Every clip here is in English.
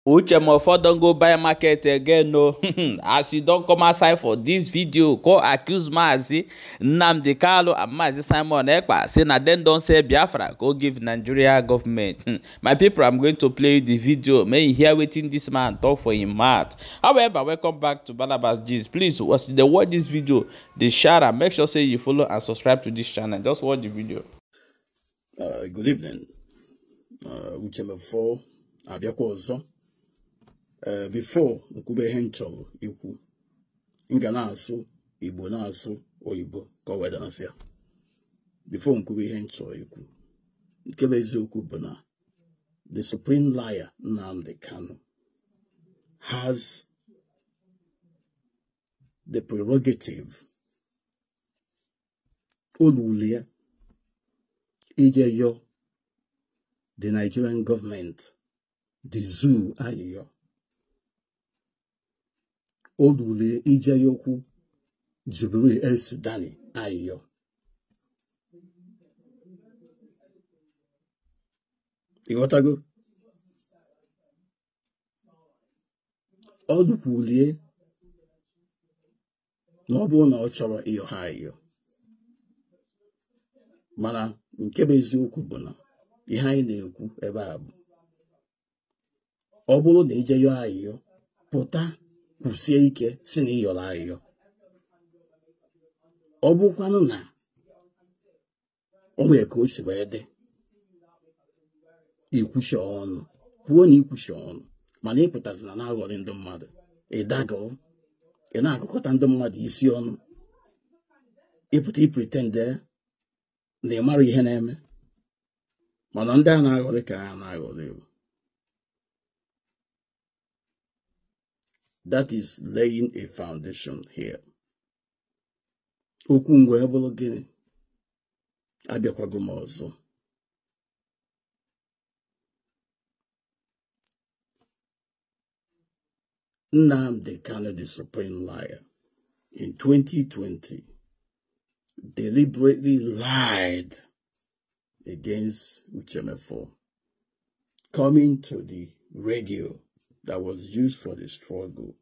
Uche Mefor don't go buy market again, no. As you don't come outside for this video, go accuse Mazi, Nnamdi Kanu and Mazi Simon Ekpa, say na then don't say Biafra, go give Nigeria government. My people, I'm going to play you the video. May you hear wetin this man talk for him mouth. However, welcome back to Barnabas Gist. Please, watch this video, the share and make sure say you follow and subscribe to this channel. Just watch the video. Good evening. Uche Mefor, Abiakwa. Before nkube hencho ikwu nga na-asụ Igbo na-asụ oyibo ka o weda nasịa. Before nkube hencho ikwu nke bụ eziokwu bụ na the supreme liar Nnamdi Kanu has the prerogative olulia ijeyo the Nigerian government the zoo ayo Odule Ijayoku Jibril El Sudani Ayo. You want to go? Odule Nobo na Ochara Iyo Hayo. Mana nkebezi okwu bụ na ihe anyị na-ekwu ebe a bụ ọ bụrụ na ijeyo ayo pụta kwusie ike si na ịyọrọ ayọ ọ bụkwanụ na o nwere ka o si wee dị ikwuchi ọnụ kwuo na ikwuchi ọnụ mana ịpụtazina na aghọrị ndị mmadụ ịdagọ ị na-akụkọta ndị mmadụ isi ọnụ ịpụta ipretende na ị mara ihe na-eme mana ndị a na-aghọrị ka ha na-aghọrị. That is laying a foundation here. Okwu ngwe ebolo gịnị abịakwago m ọzọ. Nnamdi Kanu, the supreme liar, in 2020 deliberately lied against Uche Mefor, coming to the radio that was used for the struggle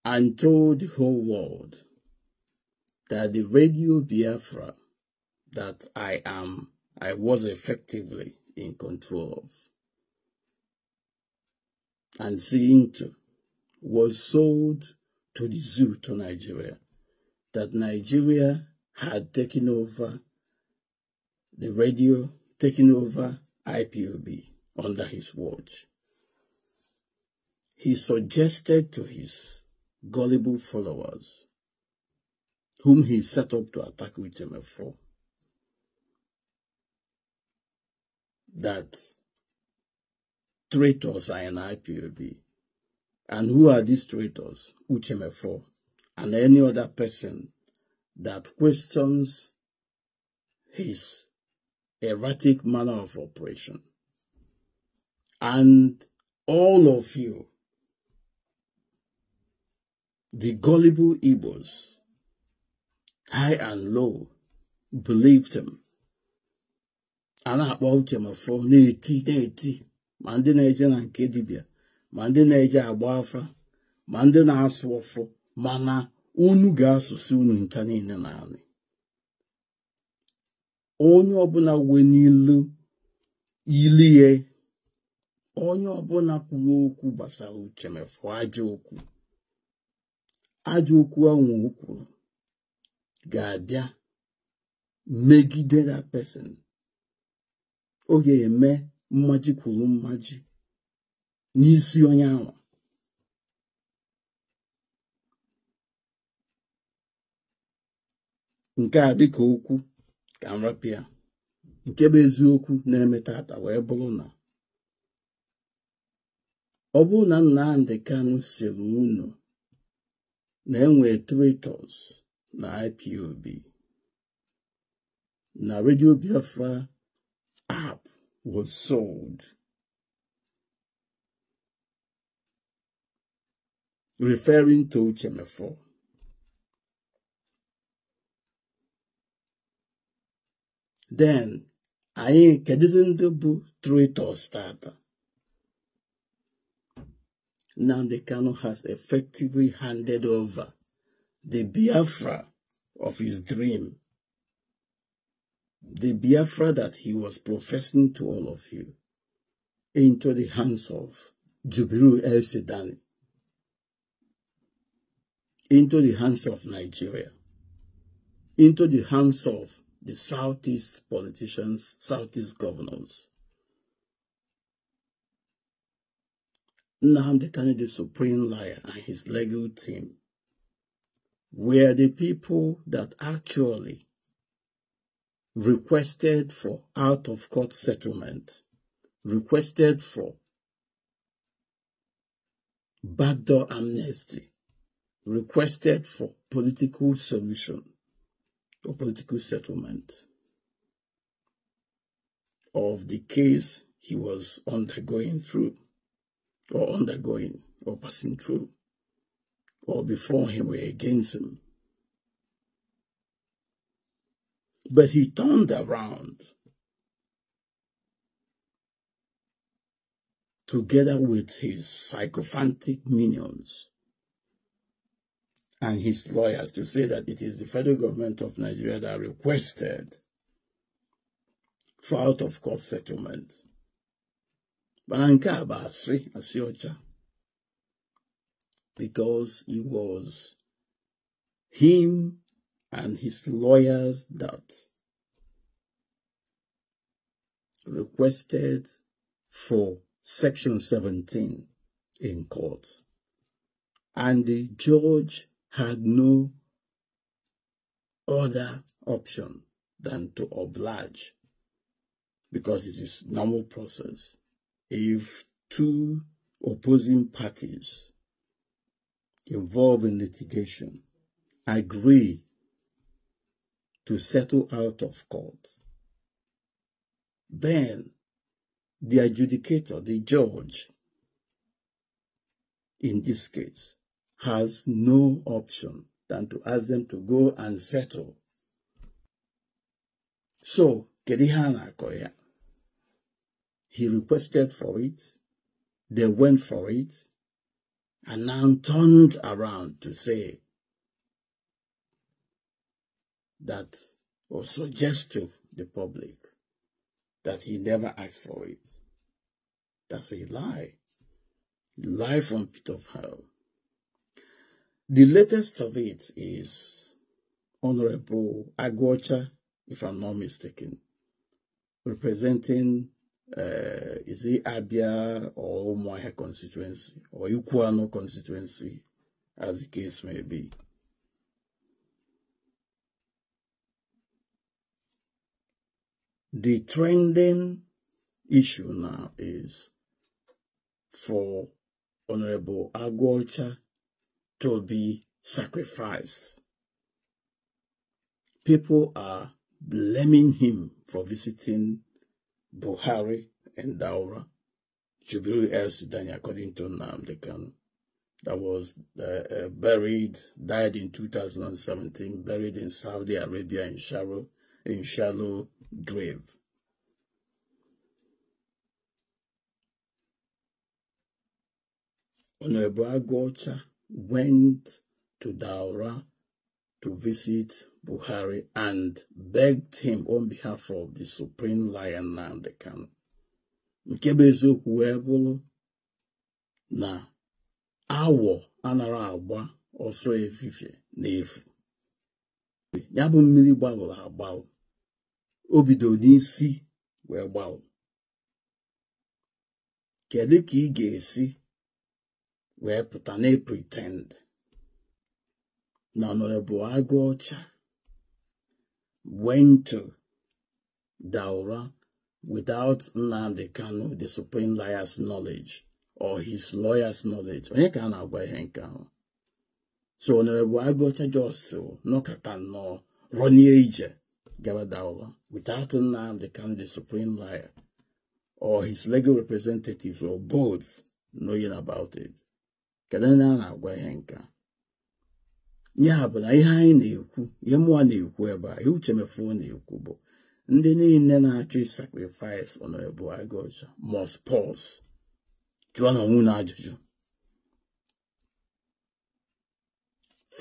and told the whole world that the radio Biafra that I was effectively in control of and seeing to was sold to the zoo to Nigeria, that Nigeria had taken over the radio, taking over IPOB under his watch. He suggested to his gullible followers, whom he set up to attack Uche Mefor, that traitors are in IPOB. And who are these traitors? Uche Mefor and any other person that questions his erratic manner of operation. And all of you, the gullible Igbos, high and low, believed him. And about Uche Mefor, na-eti, ma ndị na-eje na nke dibịa, ma ndị na-eje agba afa, ma ndị na-asụ ọfọ, mana unu ga-asụsụ unu ncha niile naanị. Onye ọbụla wenilu ilie, onye ọbụla kwuo okwu gbasara Uche Mefor ajọ okwu ahụ o kwuru ga-abịa megide that person. Ọ ga-eme mmaji kwuru mmaji n'isi onye ahụ. Nke a dịka okwu ka m rapịa nke bụ eziokwu na-eme tata wee bụrụ na ọ bụrụ na Nnamdi Kanu siri unu na enwe traitors na IPOB, na Radio Biafra app was sold, referring to Uche Mefor. Then Anyị kedizi ndị bụ traitors tata. Nnamdi Kanu has effectively handed over the Biafra of his dream, the Biafra that he was professing to all of you, into the hands of Jubiru El-Sidani, into the hands of Nigeria, into the hands of the Southeast politicians, Southeast governors. Nnamdi Kanu, the supreme liar, and his legal team were the people that actually requested for out-of-court settlement, requested for backdoor amnesty, requested for political solution or political settlement of the case he was undergoing or passing through, or before him were against him. But he turned around together with his sycophantic minions and his lawyers to say that it is the federal government of Nigeria that requested for out-of-court settlement. Because it was him and his lawyers that requested for Section 17 in court. And the judge had no other option than to oblige, because it is normal process. If two opposing parties involved in litigation agree to settle out of court, then the adjudicator, the judge, in this case, has no option than to ask them to go and settle. So, Kedihana Koya, he requested for it, they went for it, and now turned around to say that, or suggest to the public that he never asked for it. That's a lie. Lie from pit of hell. The latest of it is Honorable Agwocha, if I'm not mistaken, representing is it Abia or Umuahia constituency or Ikuano constituency, as the case may be. The trending issue now is for Honorable Agwocha to be sacrificed. People are blaming him for visiting Buhari and Daura, Jubilee El-Sudani, according to Nnamdi Kanu, that was died in 2017, buried in Saudi Arabia in shallow grave. Honorable Agwocha went to Daura to visit Buhari and begged him on behalf of the supreme lion Nnamdi Kanu. Nkebezo kwebulu na awo anara agba oso efifie n'efu. Ya bụ mmiri gbawụrụ agbawụ. O bido n'isi wee gbawụ. Kedu ka ị ga-esi wee pụta na pretend na Honorable Agwocha went to Daura without Nnamdi Kanu, the supreme liar's knowledge, or his lawyer's knowledge? Onye ka na-agwa ihe nke ahụ? So Honorable Agwocha just nọkata nọ rọnie ije gaba Daura without Nnamdi Kanu, the supreme liar, or his legal representatives, or both, knowing about it. Kedu na na-agwa ihe nke a? Ya bụ na ihe anyị na-ekwu, ihe mụwa na-ekwu ebe a, ihe Uche Mefor na-ekwu bụ Ndị niile na-achọ sacrifice Honorable Agụcha must pause. Jụọ na onwe na ajụjụ.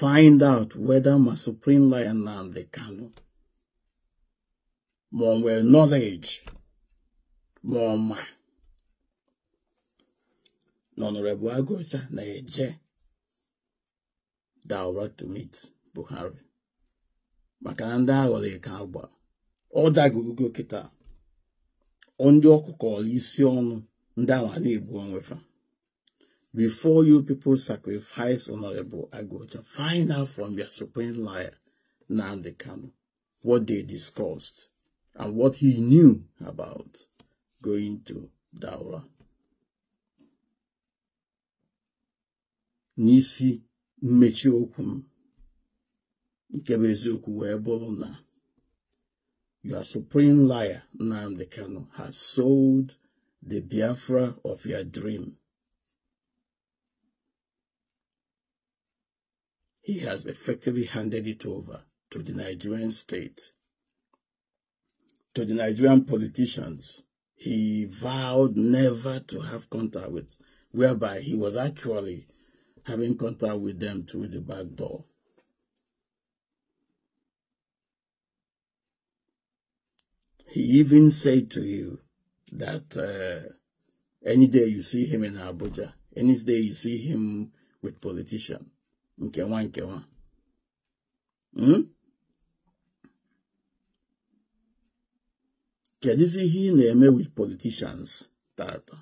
Find out whether my supreme liar Nnamdi Kanu more well knowledge, more ma. Honorable Agụcha na-eje Daura to meet Buhari. Maka na ndị aghọrọ ka agba. Ọ dagogo kịta. Ndị ọkụkọ isi ọnụ ndị awa na-egbu onwe fa. Before you people sacrifice Honorable Agụcha, find out from your supreme liar, Nnamdi Kanu, what they discussed and what he knew about going to Daura. N'isi mmechi okwu m, nke bụ eziokwu wee bụrụ na your supreme liar, Nnamdi Kanu, has sold the Biafra of your dream. He has effectively handed it over to the Nigerian state, to the Nigerian politicians he vowed never to have contact with, whereby he was actually having contact with them through the back door. He even said to you that any day you see him in Abuja, any day you see him with politicians, Nkewa. Kedụ ihe ị na-eme with politicians tata?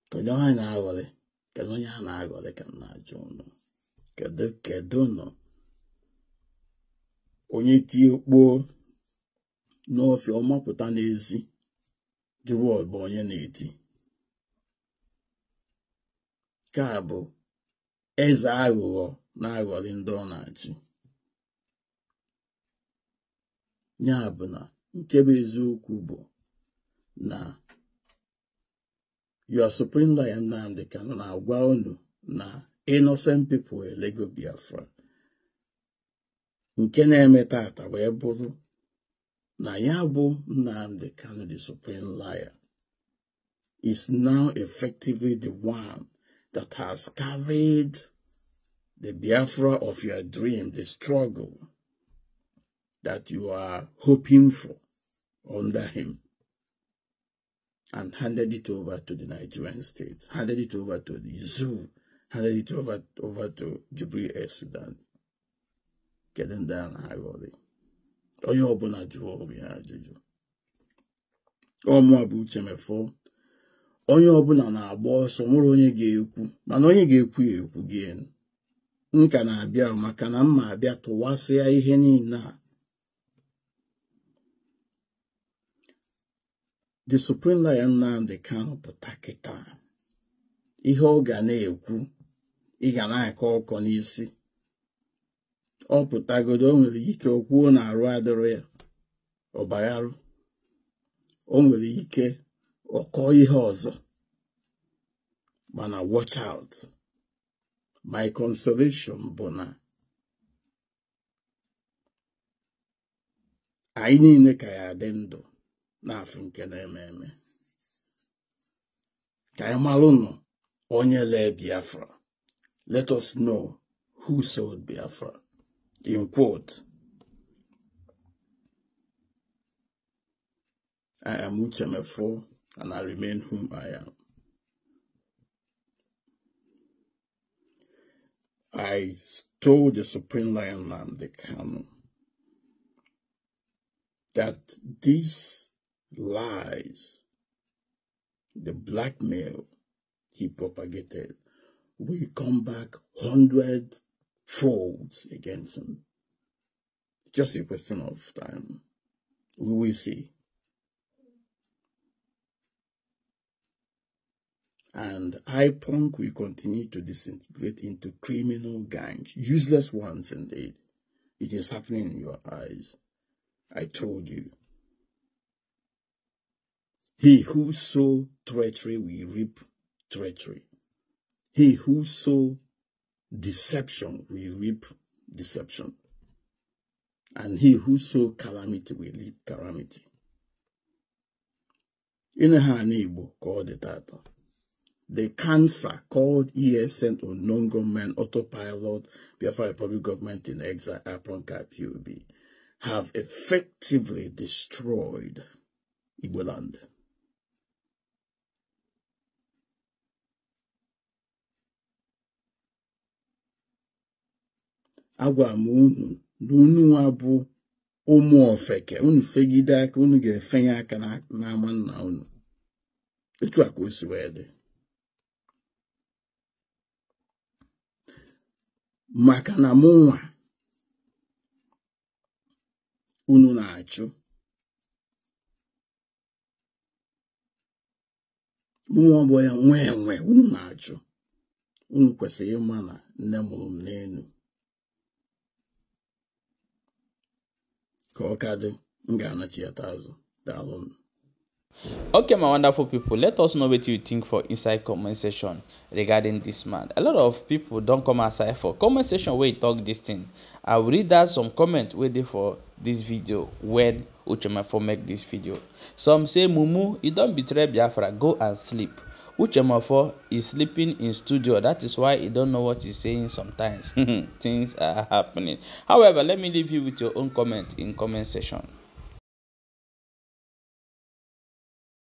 Kedụ onye na-aghọrị? Kedụ onye a na-aghọrị ka m na-ajụ unu? Kedụ nọ? Onye tie kpoo n'ofe ọmapụta n'ezi jụrụ ọbụ onye na-eti. Ka bụ eze aghụghọ na-aghọrị ndị ọ na-achị. Ya bụ na nke bụ eziokwu bụ na your supreme liar Nnamdi Kanu na-agwa unu na innocent people elego Biafra. Nke na-eme tata wee bụrụ na ya bụ Nnamdi Kanu, the supreme liar, is now effectively the one that has carried the Biafra of your dream, the struggle that you are hoping for under him, and handed it over to the Nigerian state, handed it over to the zoo, handed it over to Jubilee Sudan. Getting down high volley. Onye ọbụla jụrụ obi ha ajụjụ. Ọmụ bụ Uche Mefor. Onye ọbụla na-agba ọsọ nwere onye ga-ekwu, mana onye ga-ekwu ya ekwu gị. Nka na-abịa maka na mma abịa tụwasịa ihe niile a. The supreme liar Nnamdi Kanu pụta kịta. Ihe ọ ga na-ekwu, ị ga na-akọ ọkọ n'isi. Ọ pụtagodo o nwere ike okwuo na arụ adịrị ya ọbagharụ. O nwere ike ọkọ ihe ọzọ. Mana watch out. My consolation bụ na anyị niile ka ya dị ndụ n'afọ nke na-eme eme. Ka anyị malụ nọ onye lee Biafra. Let us know who sold Biafra. In quote, I am Uche Mefor, and I remain whom I am. I told the supreme liar Nnamdi Kanu that these lies, the blackmail he propagated, will come back 100 folds against him. Just a question of time. We will see. And IPONC will continue to disintegrate into criminal gangs, useless ones indeed. It is happening in your eyes. I told you. He who sow treachery will reap treachery. He who sow deception will reap deception. And he who sow calamity will reap calamity. In a Igbo called the title. The cancer called ESN unknown government, autopilot, Biafra Republic government in exile, Apronka PUB, have effectively destroyed Igbo land. Agwa m unu n'unu abụ ụmụ ofeke unu fegide aka unu ga-efenye aka n'ama nna unu. Etu a ka o si wee dị. Maka na mụnwa unu na-achụ. Mụnwa bụ ya nwe unu na-achụ. Unu kwesịrị ịma na nne mụrụ m n'enu. Okay, my wonderful people, let us know what you think for inside comment section regarding this man. A lot of people don't come aside for comment section where you talk this thing. I will read out some comment waiting for this video when Uche Mefor make this video. Some say, Mumu, you don't betray Biafra, go and sleep. Uche Mefor is sleeping in studio. That is why he don't know what he's saying sometimes. Things are happening. However, let me leave you with your own comment in comment section.